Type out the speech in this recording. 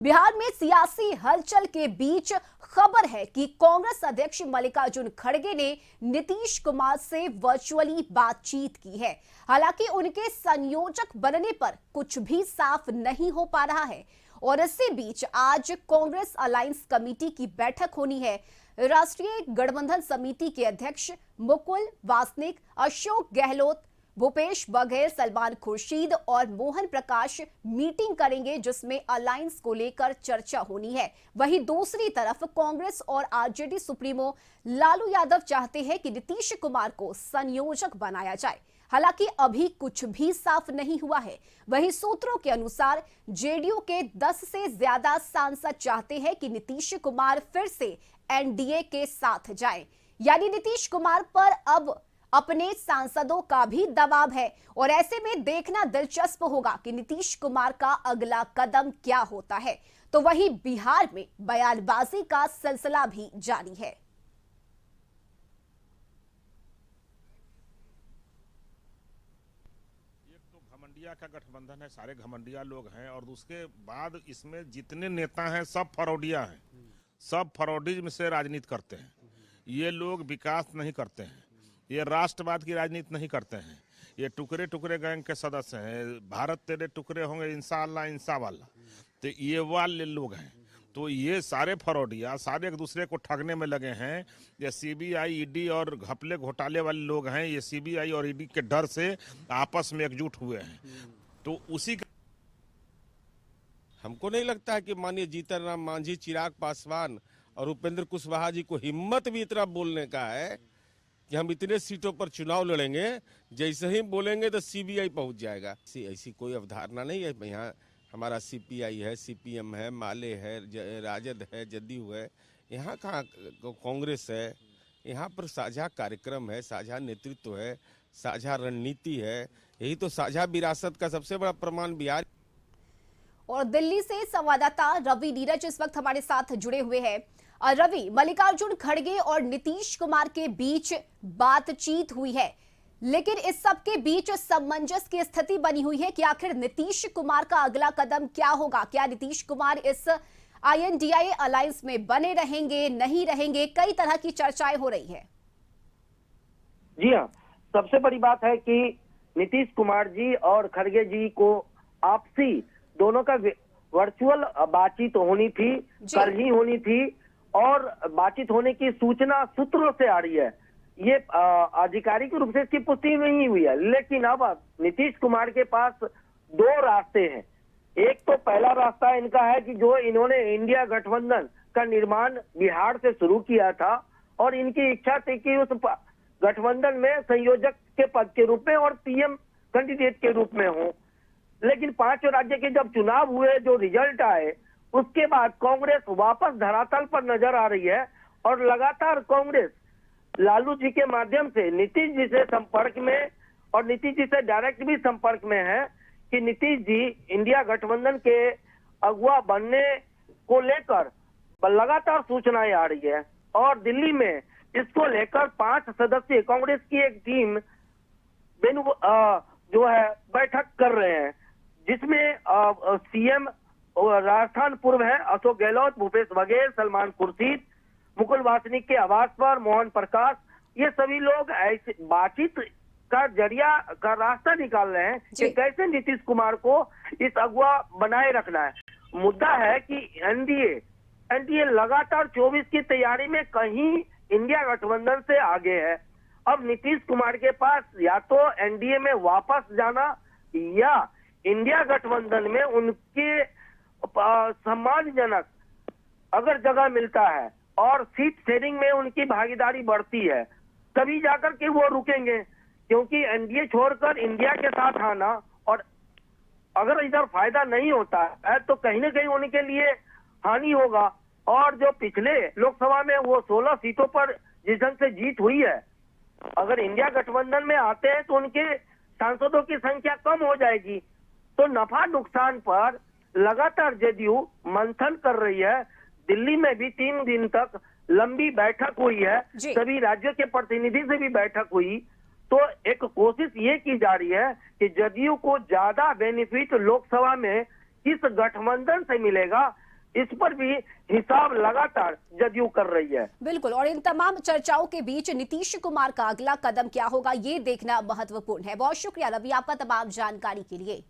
बिहार में सियासी हलचल के बीच खबर है कि कांग्रेस अध्यक्ष मल्लिकार्जुन खड़गे ने नीतीश कुमार से वर्चुअली बातचीत की है। हालांकि उनके संयोजक बनने पर कुछ भी साफ नहीं हो पा रहा है और इसी बीच आज कांग्रेस अलायंस कमेटी की बैठक होनी है। राष्ट्रीय गठबंधन समिति के अध्यक्ष मुकुल वासनिक, अशोक गहलोत, भूपेश बघेल, सलमान खुर्शीद और मोहन प्रकाश मीटिंग करेंगे, जिसमें अलायंस को लेकर चर्चा होनी है। वहीं दूसरी तरफ कांग्रेस और आरजेडी सुप्रीमो लालू यादव चाहते हैं कि नीतीश कुमार को संयोजक बनाया जाए। हालांकि अभी कुछ भी साफ नहीं हुआ है। वहीं सूत्रों के अनुसार जेडीयू के 10 से ज्यादा सांसद चाहते हैं कि नीतीश कुमार फिर से एनडीए के साथ जाएं। यानी नीतीश कुमार पर अब अपने सांसदों का भी दबाव है और ऐसे में देखना दिलचस्प होगा कि नीतीश कुमार का अगला कदम क्या होता है। तो वहीं बिहार में बयानबाजी का सिलसिला भी जारी है। एक तो घमंडिया का गठबंधन है, सारे घमंडिया लोग हैं और उसके बाद इसमें जितने नेता हैं सब फरौडिया हैं, सब फरौडिज्म से राजनीति करते हैं। ये लोग विकास नहीं करते हैं, ये राष्ट्रवाद की राजनीति नहीं करते हैं, ये टुकड़े टुकड़े गैंग के सदस्य हैं। भारत तेरे टुकड़े होंगे इंशाअल्लाह इंशाअल्लाह, तो ये वाले लोग हैं। तो ये सारे फरौडिया सारे एक दूसरे को ठगने में लगे हैं। ये सीबीआई, ईडी और घपले घोटाले वाले लोग हैं। ये सीबीआई और ईडी के डर से आपस में एकजुट हुए हैं। तो उसी हमको नहीं लगता है कि माननीय जीतन राम मांझी, चिराग पासवान और उपेंद्र कुशवाहा जी को हिम्मत भी इतना बोलने का है कि हम इतने सीटों पर चुनाव लड़ेंगे, जैसे ही बोलेंगे तो सीबीआई पहुंच जाएगा। ऐसी कोई अवधारणा नहीं है। यहाँ हमारा सीपीआई है, सीपीएम है, माले है, राजद है, जदयू है। यहाँ कहाँ कांग्रेस है। यहाँ पर साझा कार्यक्रम है, साझा नेतृत्व है, साझा रणनीति है। यही तो साझा विरासत का सबसे बड़ा प्रमाण बिहार। और दिल्ली से संवाददाता रवि नीरज इस वक्त हमारे साथ जुड़े हुए हैं। रवि, मल्लिकार्जुन खड़गे और नीतीश कुमार के बीच बातचीत हुई है, लेकिन इस सब के बीच सामंजस्य की स्थिति बनी हुई है कि आखिर नीतीश कुमार का अगला कदम क्या होगा। क्या नीतीश कुमार इस आईएनडीए अलायंस में बने रहेंगे, नहीं रहेंगे? कई तरह की चर्चाएं हो रही है। जी हाँ, सबसे बड़ी बात है कि नीतीश कुमार जी और खड़गे जी को आपसी दोनों का वर्चुअल बातचीत होनी थी, कल ही होनी थी और बातचीत होने की सूचना सूत्रों से आ रही है। ये आधिकारिक रूप से इसकी पुष्टि नहीं हुई है, लेकिन अब नीतीश कुमार के पास दो रास्ते हैं। एक तो पहला रास्ता इनका है कि जो इन्होंने इंडिया गठबंधन का निर्माण बिहार से शुरू किया था और इनकी इच्छा थी कि उस गठबंधन में संयोजक के पद के रूप में और पीएम कैंडिडेट के रूप में हो। लेकिन 5 राज्य के जब चुनाव हुए, जो रिजल्ट आए, उसके बाद कांग्रेस वापस धरातल पर नजर आ रही है और लगातार कांग्रेस लालू जी के माध्यम से नीतीश जी से संपर्क में और नीतीश जी से डायरेक्ट भी संपर्क में है कि नीतीश जी इंडिया गठबंधन के अगुवा बनने को लेकर लगातार सूचनाएं आ रही है। और दिल्ली में इसको लेकर 5 सदस्यीय कांग्रेस की एक टीम जो है बैठक कर रहे हैं, जिसमें सीएम राजस्थान पूर्व है अशोक गहलोत, भूपेश बघेल, सलमान खुर्शीद, मुकुल वासनिक के आवास पर मोहन प्रकाश, ये सभी लोग ऐसे बातचीत का जरिया का रास्ता निकाल रहे हैं कि कैसे नीतीश कुमार को इस अगुवा बनाए रखना है। मुद्दा है कि एनडीए लगातार 24 की तैयारी में कहीं इंडिया गठबंधन से आगे है। अब नीतीश कुमार के पास या तो एनडीए में वापस जाना या इंडिया गठबंधन में उनके सम्मानजनक अगर जगह मिलता है और सीट शेयरिंग में उनकी भागीदारी बढ़ती है, तभी जाकर के वो रुकेंगे। क्योंकि एनडीए छोड़कर इंडिया के साथ आना और अगर इधर फायदा नहीं होता है तो कहीं ना कहीं उनके लिए हानि होगा। और जो पिछले लोकसभा में वो 16 सीटों पर जिस ढंग से जीत हुई है, अगर इंडिया गठबंधन में आते हैं तो उनके सांसदों की संख्या कम हो जाएगी। तो नफा नुकसान पर लगातार जेडीयू मंथन कर रही है। दिल्ली में भी 3 दिन तक लंबी बैठक हुई है, सभी राज्यों के प्रतिनिधि से भी बैठक हुई। तो एक कोशिश ये की जा रही है कि जदयू को ज्यादा बेनिफिट लोकसभा में किस गठबंधन से मिलेगा, इस पर भी हिसाब लगातार जदयू कर रही है। बिल्कुल, और इन तमाम चर्चाओं के बीच नीतीश कुमार का अगला कदम क्या होगा ये देखना महत्वपूर्ण है। बहुत शुक्रिया रवि आपका तमाम जानकारी के लिए।